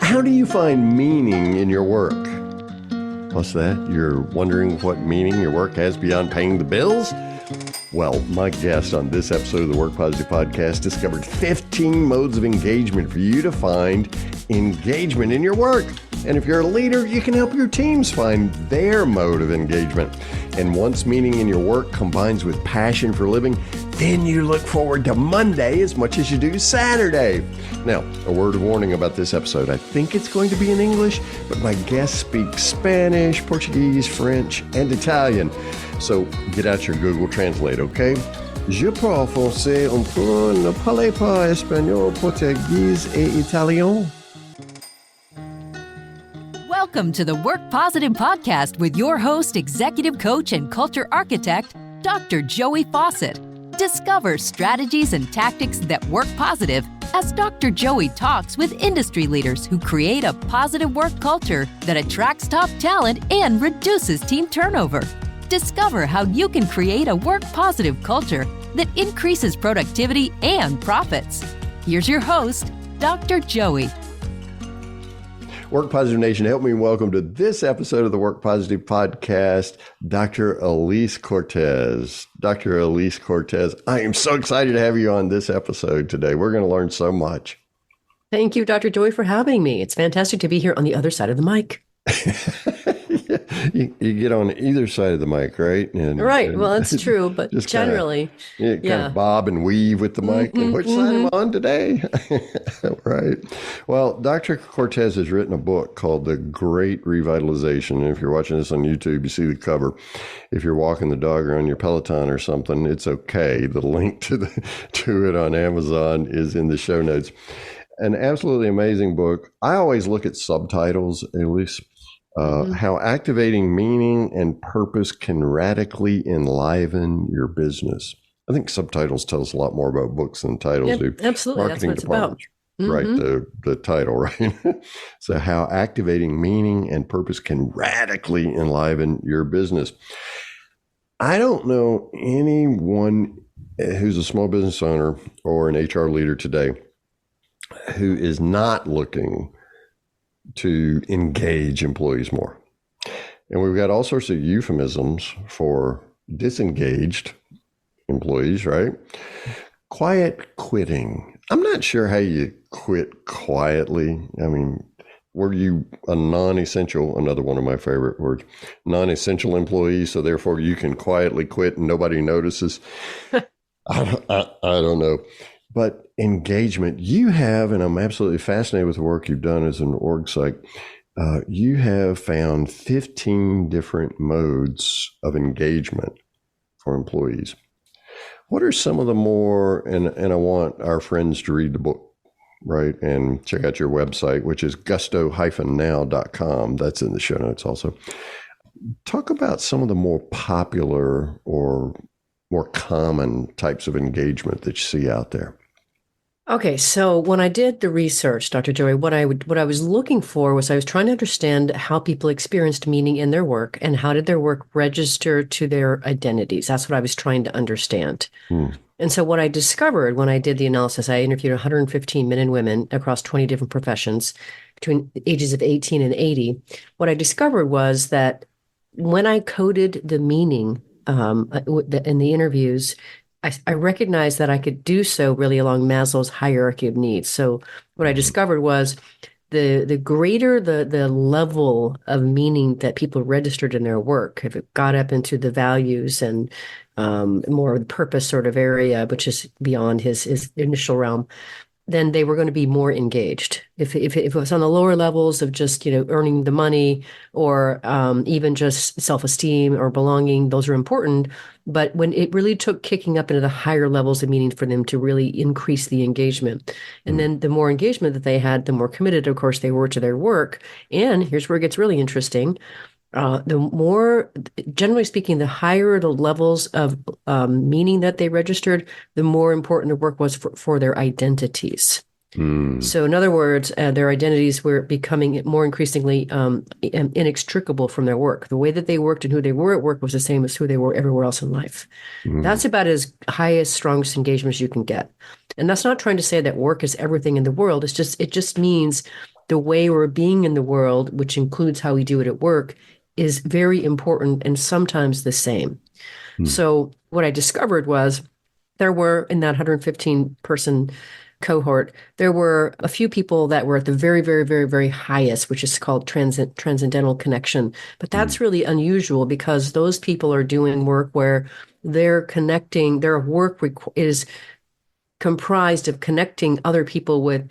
How do you find meaning in your work? Plus that, you're wondering what meaning your work has beyond paying the bills? Well, my guest on this episode of the Work Positive Podcast discovered 15 modes of engagement for you to find engagement in your work. And if you're a leader, you can help your teams find their mode of engagement. And once meaning in your work combines with passion for living, then you look forward to Monday as much as you do Saturday. Now, a word of warning about this episode. I think it's going to be in English, but my guest speaks Spanish, Portuguese, French, and Italian. So get out your Google Translate, okay? Je parle français un peu, ne parle pas espagnol, portugais et italien. Welcome to the Work Positive Podcast with your host, executive coach, and culture architect, Dr. Joey Fawcett. Discover strategies and tactics that work positive as Dr. Joey talks with industry leaders who create a positive work culture that attracts top talent and reduces team turnover. Discover how you can create a work positive culture that increases productivity and profits. Here's your host, Dr. Joey. Work Positive Nation, help me welcome to this episode of the Work Positive Podcast, Dr. Alise Cortez. Dr. Alise Cortez, I am so excited to have you on this episode today. We're going to learn so much. Thank you, Dr. Joey, for having me. It's fantastic to be here on the other side of the mic. You get on either side of the mic, right? Right. Well, that's true, but generally. Kind of bob and weave with the mic. And which side am I on today? Right. Well, Dr. Cortez has written a book called The Great Revitalization. And if you're watching this on YouTube, you see the cover. If you're walking the dog or on your Peloton or something, it's okay. The link to it on Amazon is in the show notes. An absolutely amazing book. I always look at subtitles, at least. How activating meaning and purpose can radically enliven your business. I think subtitles tell us a lot more about books than titles do. Absolutely. That's what it's about. Right. The title, right? So how activating meaning and purpose can radically enliven your business. I don't know anyone who's a small business owner or an HR leader today who is not looking to engage employees more. And we've got all sorts of euphemisms for disengaged employees, right? Quiet quitting. I'm not sure how you quit quietly. I mean, were you a non-essential, another one of my favorite words, non-essential employee, so therefore you can quietly quit and nobody notices? I don't know. But engagement, you have, and I'm absolutely fascinated with the work you've done as an org psych, you have found 15 different modes of engagement for employees. What are some of the more, and I want our friends to read the book, right, and check out your website, which is gusto-now.com. That's in the show notes also. Talk about some of the more popular or more common types of engagement that you see out there. Okay, so when I did the research, Dr. Joey, what I was looking for was I was trying to understand how people experienced meaning in their work and how did their work register to their identities. That's what I was trying to understand. And so what I discovered when I did the analysis, I interviewed 115 men and women across 20 different professions between the ages of 18 and 80. What I discovered was that when I coded the meaning in the interviews, I recognized that I could do so really along Maslow's hierarchy of needs. So what I discovered was the greater the level of meaning that people registered in their work, if it got up into the values and more of the purpose sort of area, which is beyond his initial realm, then they were going to be more engaged. If it was on the lower levels of just, earning the money or even just self-esteem or belonging, those are important. But when it really took kicking up into the higher levels of meaning for them to really increase the engagement. And then the more engagement that they had, the more committed, of course, they were to their work. And here's where it gets really interesting. The more, generally speaking, the higher the levels of meaning that they registered, the more important the work was for their identities. So in other words, their identities were becoming more increasingly inextricable from their work. The way that they worked and who they were at work was the same as who they were everywhere else in life. That's about as highest, strongest engagement as you can get. And that's not trying to say that work is everything in the world. It just means the way we're being in the world, which includes how we do it at work, is very important and sometimes the same. Mm. So what I discovered was there were, in that 115 person cohort, there were a few people that were at the very, very, very, very highest, which is called transcendental connection. But Mm. that's really unusual because those people are doing work where they're connecting, their work is comprised of connecting other people with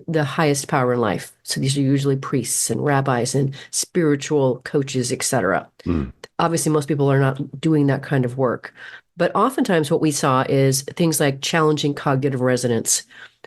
the highest power in life. So these are usually priests and rabbis and spiritual coaches, etc. Mm. Obviously, most people are not doing that kind of work. But oftentimes what we saw is things like challenging cognitive resonance.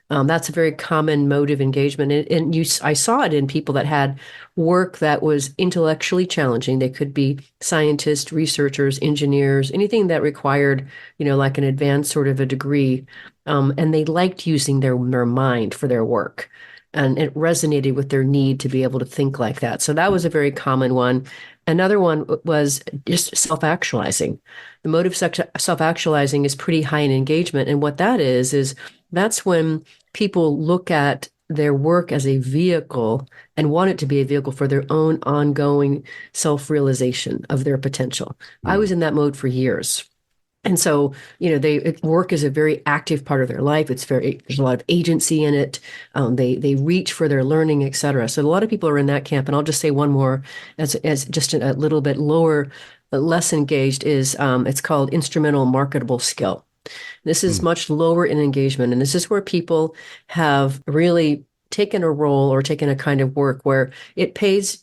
That's a very common mode of engagement. And I saw it in people that had work that was intellectually challenging. They could be scientists, researchers, engineers, anything that required, like an advanced sort of a degree. And they liked using their mind for their work. And it resonated with their need to be able to think like that. So that was a very common one. Another one was just self-actualizing. The mode of self-actualizing is pretty high in engagement. And what that is that's when people look at their work as a vehicle and want it to be a vehicle for their own ongoing self-realization of their potential. I was Mm. in that mode for years. And so, work is a very active part of their life. There's a lot of agency in it. They reach for their learning, et cetera. So a lot of people are in that camp. And I'll just say one more as just a little bit lower, less engaged is, it's called instrumental marketable skill. This is Mm. much lower in engagement. And this is where people have really taken a role or taken a kind of work where it pays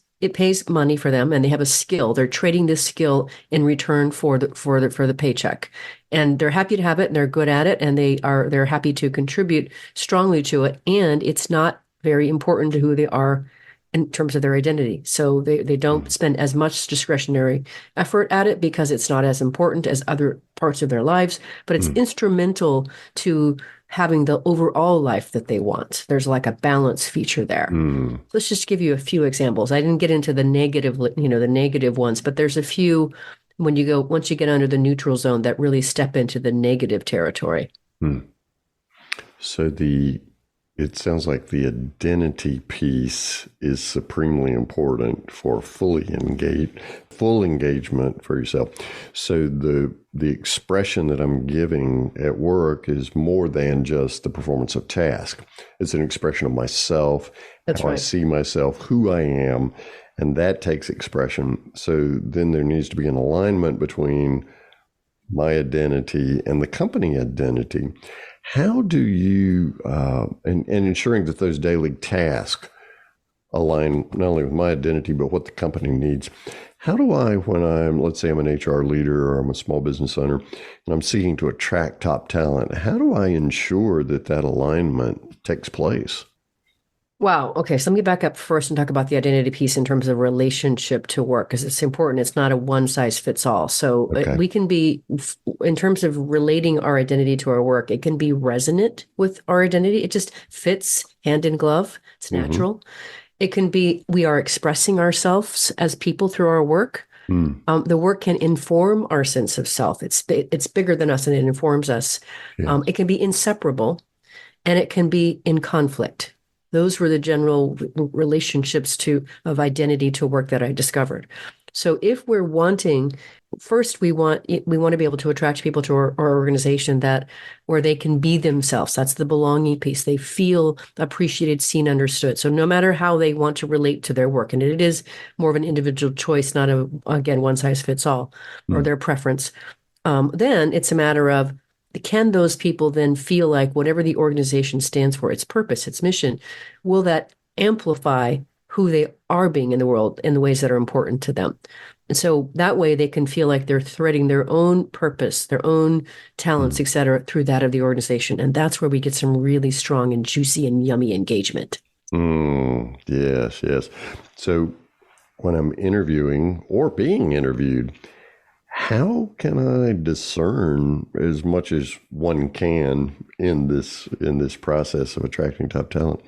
money for them and they have a skill. They're trading this skill in return for the paycheck. And they're happy to have it and they're good at it and they're happy to contribute strongly to it. And it's not very important to who they are in terms of their identity. So they don't Mm. spend as much discretionary effort at it because it's not as important as other parts of their lives, but it's Mm. instrumental to having the overall life that they want. There's like a balance feature there. Mm. Let's just give you a few examples. I didn't get into the negative ones, but there's a few once you get under the neutral zone that really step into the negative territory. Mm. So it sounds like the identity piece is supremely important for full engagement for yourself. So the expression that I'm giving at work is more than just the performance of task. It's an expression of myself, That's how I right. see myself, who I am, and that takes expression. So then there needs to be an alignment between my identity and the company identity. How do you, and ensuring that those daily tasks align not only with my identity, but what the company needs. How do I, let's say I'm an HR leader or I'm a small business owner and I'm seeking to attract top talent, how do I ensure that alignment takes place? Wow. Okay. So let me back up first and talk about the identity piece in terms of relationship to work, because it's important. It's not a one size fits all. So Okay. we can be, in terms of relating our identity to our work, it can be resonant with our identity. It just fits hand in glove. It's Mm-hmm. natural. It can be, we are expressing ourselves as people through our work. Mm. The work can inform our sense of self. It's bigger than us and it informs us. Yeah. It can be inseparable and it can be in conflict. Those were the general relationships of identity to work that I discovered. So if we're wanting, first we want to be able to attract people to our organization where they can be themselves. That's the belonging piece. They feel appreciated, seen, understood. So no matter how they want to relate to their work, and it is more of an individual choice, not again, one size fits all, or their preference. Then it's a matter of, can those people then feel like whatever the organization stands for, its purpose, its mission, will that amplify who they are being in the world in the ways that are important to them? And so that way they can feel like they're threading their own purpose, their own talents, et cetera, through that of the organization. And that's where we get some really strong and juicy and yummy engagement. Yes, yes. So when I'm interviewing or being interviewed, how can I discern as much as one can in this process of attracting top talent?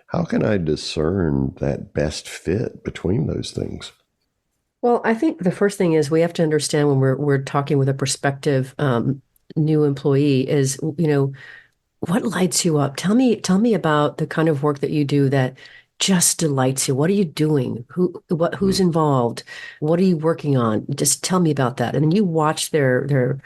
How can I discern that best fit between those things? Well, I think the first thing is we have to understand when we're talking with a prospective new employee is, what lights you up? Tell me about the kind of work that you do that just delights you? What are you doing? Who's involved? What are you working on? Just tell me about that. And then you watch them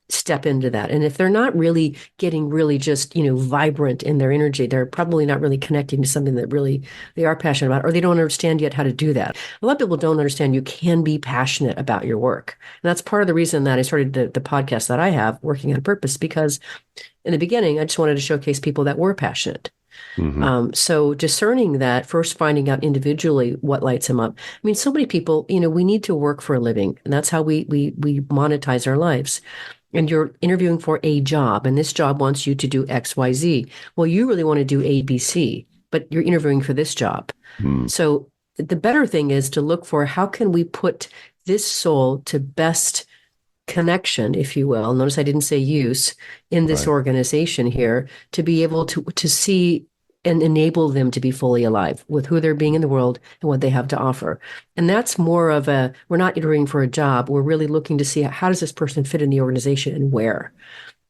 step into that. And if they're not really getting really just, vibrant in their energy, they're probably not really connecting to something that really they are passionate about, or they don't understand yet how to do that. A lot of people don't understand you can be passionate about your work. And that's part of the reason that I started the podcast that I have, Working on Purpose, because in the beginning, I just wanted to showcase people that were passionate. So discerning that, first finding out individually what lights them up. I mean, so many people, we need to work for a living, and that's how we monetize our lives. And you're interviewing for a job, and this job wants you to do X, Y, Z. Well, you really want to do A, B, C, but you're interviewing for this job. So the better thing is to look for how can we put this soul to best connection, if you will. Notice I didn't say use in this organization here, to be able to see and enable them to be fully alive with who they're being in the world and what they have to offer. And that's more of we're not interviewing for a job. We're really looking to see how does this person fit in the organization and where.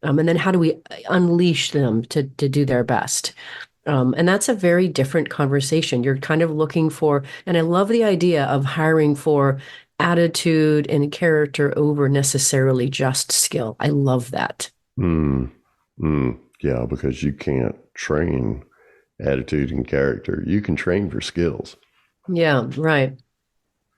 And then how do we unleash them to do their best? And that's a very different conversation. You're kind of looking for, and I love the idea of hiring for attitude and character over necessarily just skill. I love that. Yeah, because you can't train attitude and character. You can train for skills. Yeah, right.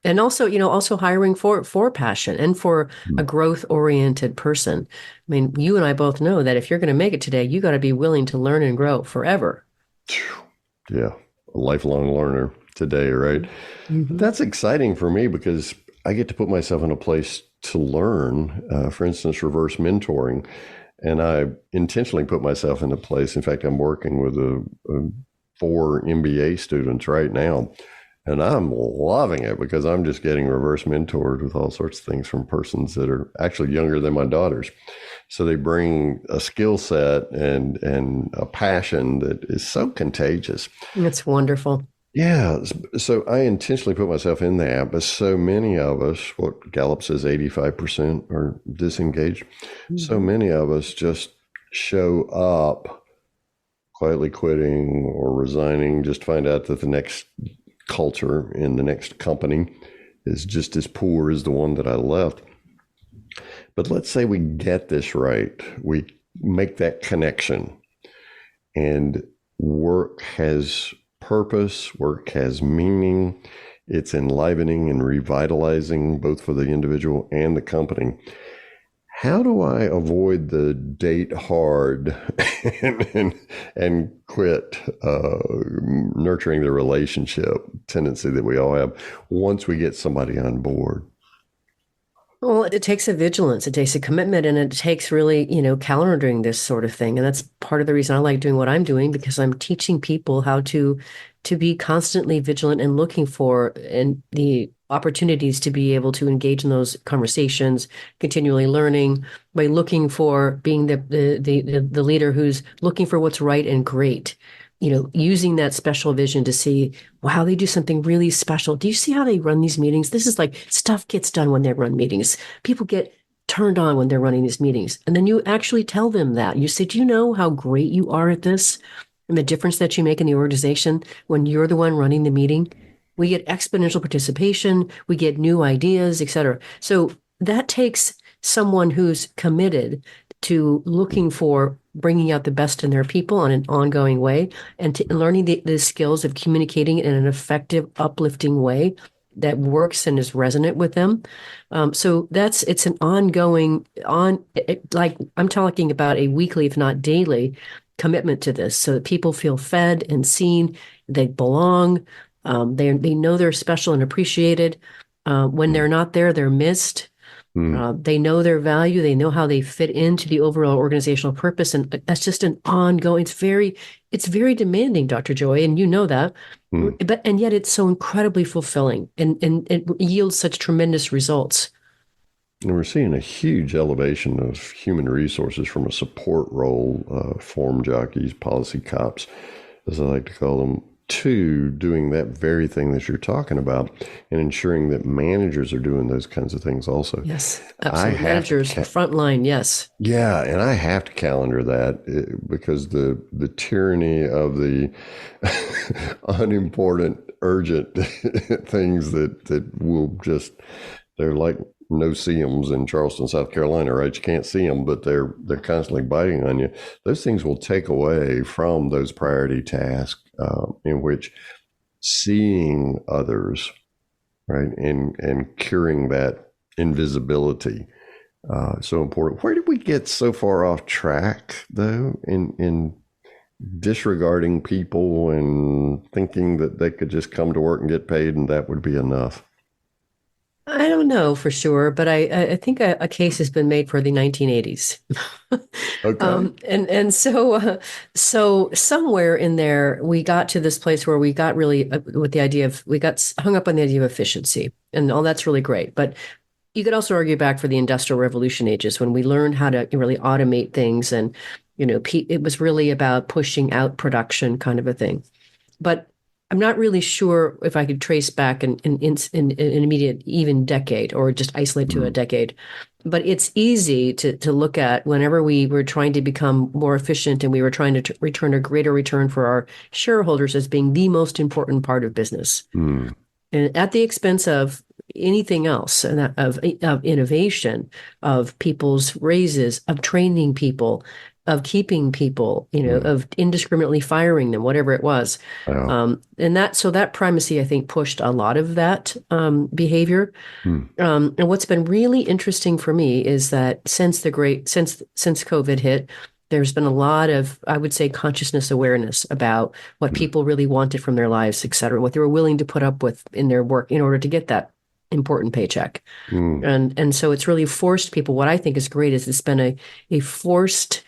And also, also hiring for passion and for a growth-oriented person. I mean, you and I both know that if you're going to make it today, you got to be willing to learn and grow forever. Yeah, a lifelong learner today, right? That's exciting for me because I get to put myself in a place to learn, for instance, reverse mentoring. And I intentionally put myself in a place. In fact, I'm working with 4 MBA students right now, and I'm loving it because I'm just getting reverse mentored with all sorts of things from persons that are actually younger than my daughters. So they bring a skill set and a passion that is so contagious. That's wonderful. Yeah. So I intentionally put myself in that, but so many of us, what Gallup says 85% are disengaged. So many of us just show up quietly quitting or resigning, just to find out that the next culture in the next company is just as poor as the one that I left. But let's say we get this right. We make that connection, and work has purpose, work has meaning. It's enlivening and revitalizing both for the individual and the company. How do I avoid the date hard and quit nurturing the relationship tendency that we all have once we get somebody on board? Well, it takes a vigilance, it takes a commitment, and it takes really, calendaring this sort of thing. And that's part of the reason I like doing what I'm doing, because I'm teaching people how to be constantly vigilant and looking for and the opportunities to be able to engage in those conversations, continually learning by looking for being the leader who's looking for what's right and great. Using that special vision to see, wow, they do something really special. Do you see how they run these meetings? This is like stuff gets done when they run meetings. People get turned on when they're running these meetings. And then you actually tell them that. You say, do you know how great you are at this and the difference that you make in the organization when you're the one running the meeting? We get exponential participation. We get new ideas, et cetera. So that takes someone who's committed to looking for bringing out the best in their people on an ongoing way, and to learning the skills of communicating in an effective, uplifting way that works and is resonant with them. So it's an ongoing, like I'm talking about a weekly, if not daily, commitment to this, so that people feel fed and seen, they belong, they know they're special and appreciated. When they're not there, they're missed. They know their value. They know how they fit into the overall organizational purpose. And that's just an ongoing, it's very demanding, Dr. Joy, and you know that, and yet it's so incredibly fulfilling and it yields such tremendous results. And we're seeing a huge elevation of human resources from a support role, form jockeys, policy cops, as I like to call them, to doing that very thing that you're talking about and ensuring that managers are doing those kinds of things also. Yes, absolutely. Managers, frontline, yes. Yeah, and I have to calendar that because the tyranny of the unimportant, urgent things that will just, they're like no-see-ums in Charleston, South Carolina, right? You can't see them, but they're constantly biting on you. Those things will take away from those priority tasks in which seeing others, right, and curing that invisibility so important. Where did we get so far off track, though, in disregarding people and thinking that they could just come to work and get paid and that would be enough? I don't know for sure, but I think a case has been made for the 1980s. Okay. So somewhere in there, we got to this place where we got really with the idea of, we got hung up on the idea of efficiency, and all that's really great. But you could also argue back for the Industrial Revolution ages when we learned how to really automate things, and it was really about pushing out production, kind of a thing. But I'm not really sure if I could trace back an immediate even decade, or just isolate to a decade. But it's easy to look at whenever we were trying to become more efficient and we were trying to return a greater return for our shareholders as being the most important part of business. Mm. And at the expense of anything else, and of innovation, of people's raises, of training people, of keeping people, of indiscriminately firing them, whatever it was. Wow. And that primacy, I think, pushed a lot of that behavior. And what's been really interesting for me is that since COVID hit, there's been a lot of, I would say, consciousness awareness about what people really wanted from their lives, et cetera, what they were willing to put up with in their work in order to get that important paycheck. And so it's really forced people. What I think is great is it's been a forced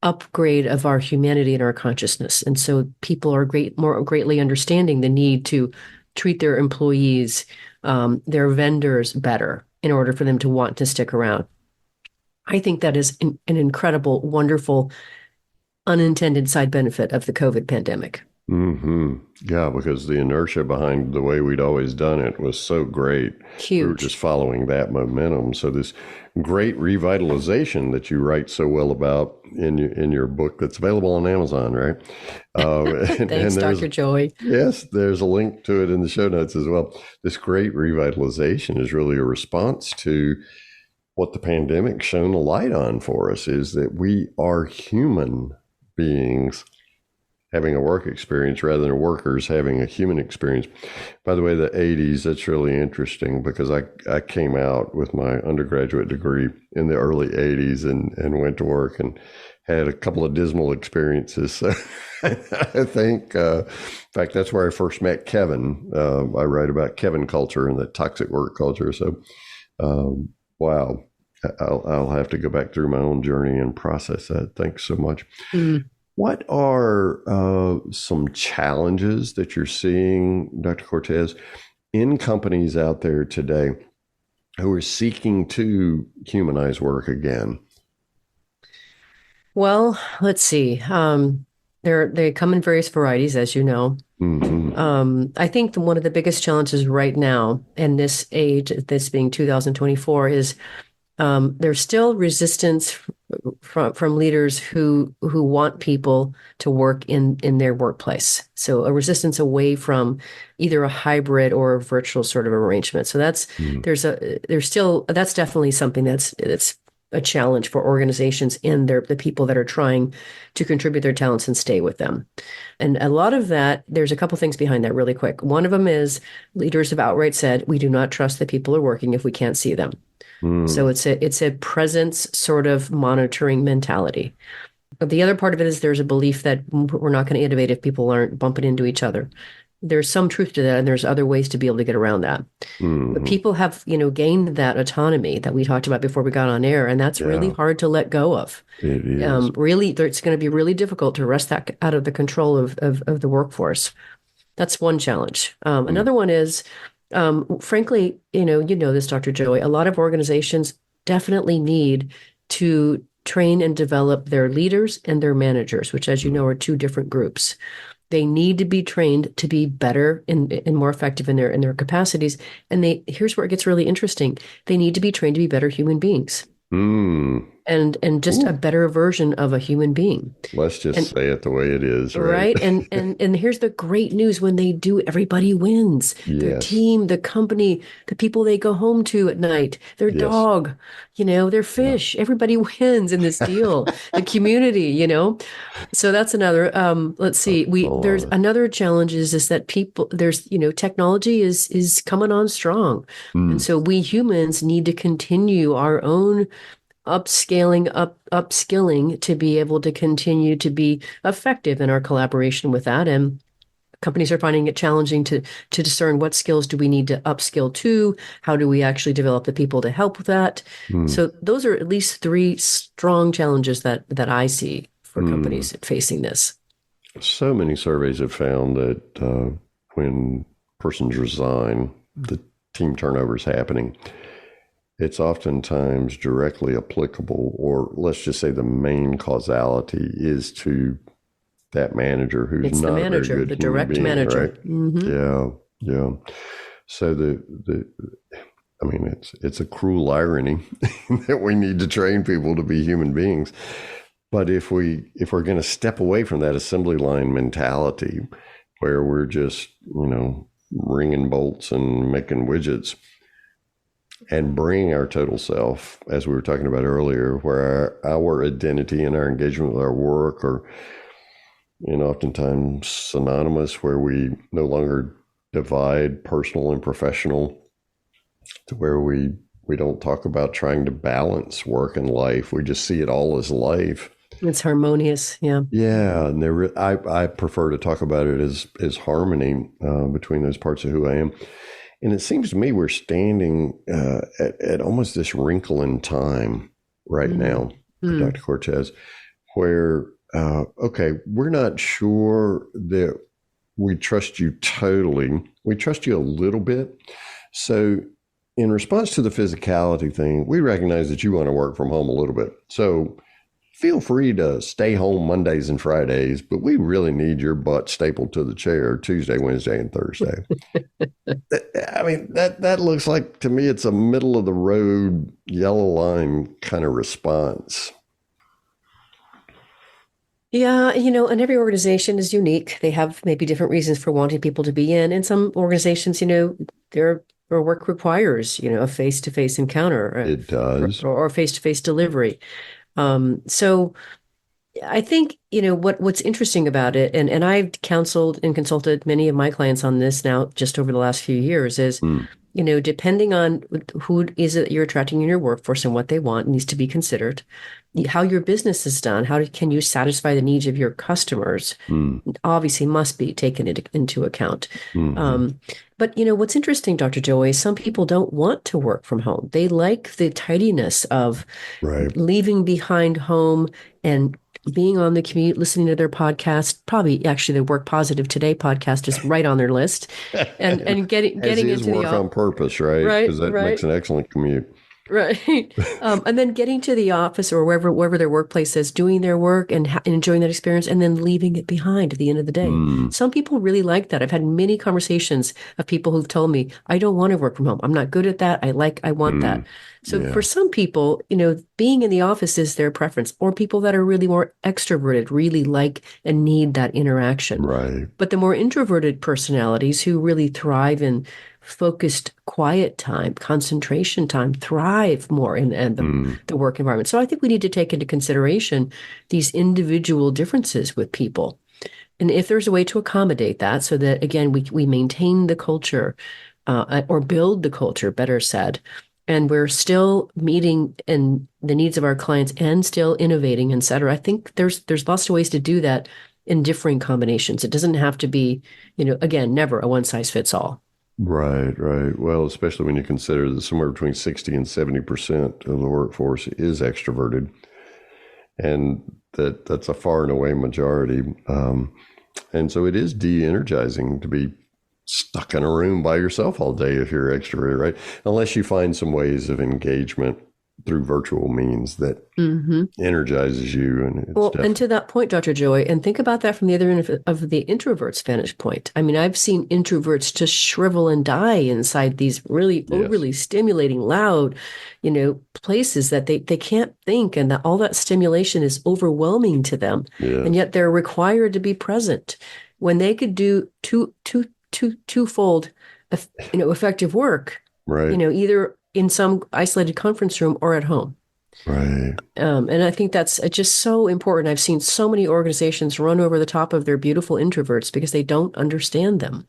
upgrade of our humanity and our consciousness. And so people are more greatly understanding the need to treat their employees, their vendors better in order for them to want to stick around. I think that is an incredible, wonderful, unintended side benefit of the COVID pandemic. Mm-hmm. Yeah, because the inertia behind the way we'd always done it was so great. Huge. We were just following that momentum. So this great revitalization that you write so well about in your book that's available on Amazon, right? Thanks, Dr. Joey. Yes, there's a link to it in the show notes as well. This great revitalization is really a response to what the pandemic shone a light on for us, is that we are human beings having a work experience rather than workers having a human experience. By the way, the 80s, that's really interesting because I came out with my undergraduate degree in the early 80s and went to work and had a couple of dismal experiences. So I think, in fact, that's where I first met Kevin. I write about Kevin culture and the toxic work culture. So, wow, I'll have to go back through my own journey and process that. Thanks so much. Mm. What are some challenges that you're seeing, Dr. Cortez, in companies out there today who are seeking to humanize work again? Well, let's see. They come in various varieties, as you know. Mm-hmm. I think one of the biggest challenges right now, in this age, this being 2024, is there's still resistance from leaders who want people to work in their workplace. So a resistance away from either a hybrid or a virtual sort of arrangement. So that's that's definitely something that's a challenge for organizations and the people that are trying to contribute their talents and stay with them. And a lot of that, there's a couple things behind that really quick. One of them is leaders have outright said, we do not trust that people are working if we can't see them. So it's a presence sort of monitoring mentality. But the other part of it is there's a belief that we're not going to innovate if people aren't bumping into each other. There's some truth to that, and there's other ways to be able to get around that. But people have, gained that autonomy that we talked about before we got on air, and that's really hard to let go of. It is. Really, it's going to be really difficult to wrest that out of the control of the workforce. That's one challenge. Another one is, frankly, you know this, Dr. Joey, a lot of organizations definitely need to train and develop their leaders and their managers, which, as you know, are two different groups. They need to be trained to be better and more effective in their capacities. And here's where it gets really interesting. They need to be trained to be better human beings. and just a Ooh. better version of a human being. Let's just And say it the way it is, right? right. And here's the great news. When they do, everybody wins. Their Yes. team, the company, the people they go home to at night, their Yes. dog, their Yeah. fish. Everybody wins in this deal. The community. So that's another. Let's see. I There's love it. another challenge is that people there's technology is coming on strong, and Mm, so we humans need to continue our own upskilling to be able to continue to be effective in our collaboration with that. And companies are finding it challenging to discern what skills do we need to upskill to, how do we actually develop the people to help with that. mm, So those are at least three strong challenges that I see for mm. companies facing this. So many surveys have found that when persons resign, the team turnover is happening. It's oftentimes directly applicable, or let's just say the main causality is to that manager who's It's the not a very manager, good the human direct being, manager. right? Hmm. Yeah, yeah. So I mean, it's a cruel irony that we need to train people to be human beings. But if we're going to step away from that assembly line mentality, where we're just ringing bolts and making widgets, and bring our total self, as we were talking about earlier, where our identity and our engagement with our work are, oftentimes synonymous, where we no longer divide personal and professional, to where we don't talk about trying to balance work and life. We just see it all as life. It's harmonious. Yeah. Yeah, and I prefer to talk about it as harmony between those parts of who I am. And it seems to me we're standing at almost this wrinkle in time right now, Mm. Dr. Cortez, where, okay, we're not sure that we trust you totally. We trust you a little bit. So in response to the physicality thing, we recognize that you want to work from home a little bit. So feel free to stay home Mondays and Fridays, but we really need your butt stapled to the chair Tuesday, Wednesday, and Thursday. I mean, that looks like, to me, it's a middle of the road, yellow line kind of response. Yeah, and every organization is unique. They have maybe different reasons for wanting people to be in. And some organizations, their work requires, a face-to-face encounter It does. or face-to-face delivery. So I think, what's interesting about it, and I've counseled and consulted many of my clients on this now just over the last few years, is, Mm, depending on who is it you're attracting in your workforce and what they want needs to be considered. How your business is done, can you satisfy the needs of your customers, mm, obviously must be taken into account. mm-hmm. But what's interesting, Dr. Joey, some people don't want to work from home. They like the tidiness of Right. leaving behind home and being on the commute, listening to their podcast. Probably actually the Work Positive Today podcast is right on their list, and getting As is into the work on purpose, right? right, Because that makes right. an excellent commute. Right. And then getting to the office or wherever their workplace is, doing their work and enjoying that experience, and then leaving it behind at the end of the day. Mm, Some people really like that. I've had many conversations of people who've told me, I don't want to work from home. I'm not good at that. I want that. mm, So yeah. for some people, being in the office is their preference, or people that are really more extroverted really like and need that interaction. Right. But the more introverted personalities who really thrive in focused, quiet time, concentration time, thrive more in Mm, the work environment. So I think we need to take into consideration these individual differences with people. And if there's a way to accommodate that so that, again, we maintain the culture or build the culture, better said, and we're still meeting in the needs of our clients and still innovating, et cetera. I think there's lots of ways to do that in differing combinations. It doesn't have to be, again, never a one size fits all. right, right. Well, especially when you consider that somewhere between 60 and 70% of the workforce is extroverted, and that's a far and away majority. And so it is de-energizing to be stuck in a room by yourself all day if you're extroverted, right? Unless you find some ways of engagement through virtual means that Mm-hmm. energizes you. And it's Well, and to that point, Dr. Joy, and think about that from the other end of the introvert's vantage point. I mean, I've seen introverts just shrivel and die inside these really yes, overly stimulating, loud, places that they can't think, and that all that stimulation is overwhelming to them. yes, And yet they're required to be present when they could do twofold, effective work, right, either in some isolated conference room or at home. right. And I think that's just so important. I've seen so many organizations run over the top of their beautiful introverts because they don't understand them.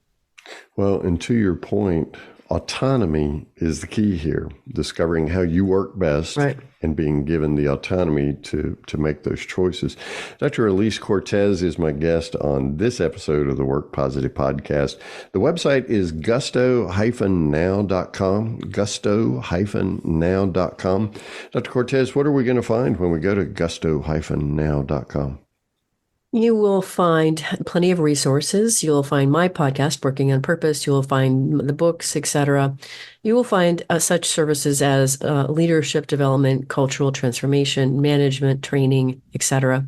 Well, and to your point, autonomy is the key here. Discovering how you work best, Right. and being given the autonomy to make those choices. Dr. Alise Cortez is my guest on this episode of the Work Positive Podcast. The website is gusto-now.com, gusto-now.com. Dr. Cortez, what are we going to find when we go to gusto-now.com? You will find plenty of resources. You'll find my podcast, Working on Purpose. You will find the books, etc. You will find such services as leadership development, cultural transformation, management, training, etc.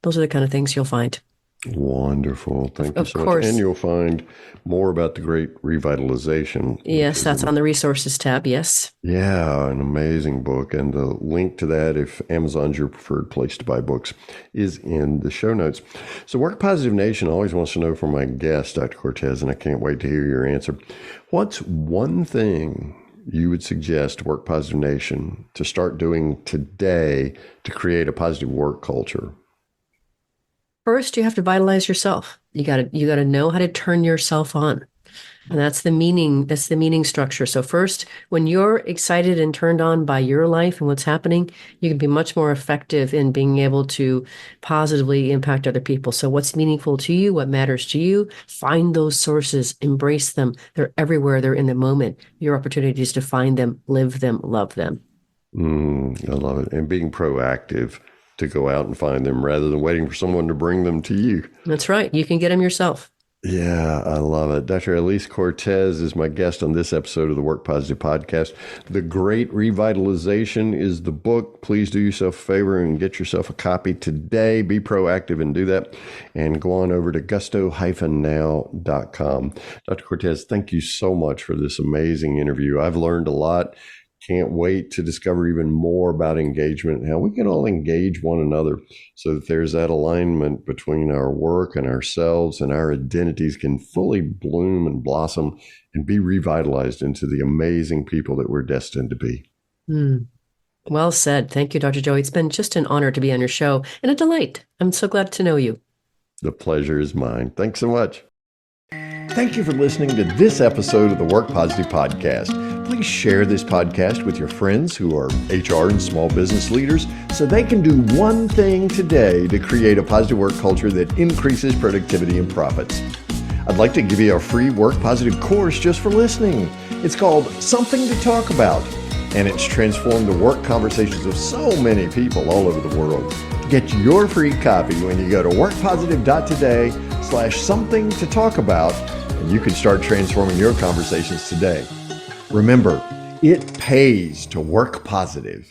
Those are the kind of things you'll find. Wonderful. Thank you Of so course. much. And you'll find more about the great revitalization. Yes, that's on the resources tab. Yes. Yeah, an amazing book. And the link to that, if Amazon's your preferred place to buy books, is in the show notes. So Work Positive Nation always wants to know from my guest, Dr. Cortez, and I can't wait to hear your answer. What's one thing you would suggest Work Positive Nation to start doing today to create a positive work culture? First, you have to vitalize yourself. You got to know how to turn yourself on. And that's the meaning structure. So first, when you're excited and turned on by your life and what's happening, you can be much more effective in being able to positively impact other people. So what's meaningful to you, what matters to you, find those sources, embrace them. They're everywhere. They're in the moment. Your opportunity is to find them, live them, love them. I love it. And being proactive to go out and find them rather than waiting for someone to bring them to you. That's right. You can get them yourself. Yeah, I love it. Dr. Alise Cortez is my guest on this episode of the Work Positive Podcast. The Great Revitalization is the book. Please do yourself a favor and get yourself a copy today. Be proactive and do that. And go on over to gusto-now.com. Dr. Cortez, thank you so much for this amazing interview. I've learned a lot. Can't wait to discover even more about engagement and how we can all engage one another so that there's that alignment between our work and ourselves, and our identities can fully bloom and blossom and be revitalized into the amazing people that we're destined to be. Well said. Thank you, Dr. Joey. It's been just an honor to be on your show and a delight. I'm so glad to know you. The pleasure is mine. Thanks so much. Thank you for listening to this episode of the Work Positive Podcast. Please share this podcast with your friends who are HR and small business leaders so they can do one thing today to create a positive work culture that increases productivity and profits. I'd like to give you a free Work Positive course just for listening. It's called Something to Talk About, and it's transformed the work conversations of so many people all over the world. Get your free copy when you go to workpositive.today/something to talk about, and you can start transforming your conversations today. Remember, it pays to work positive.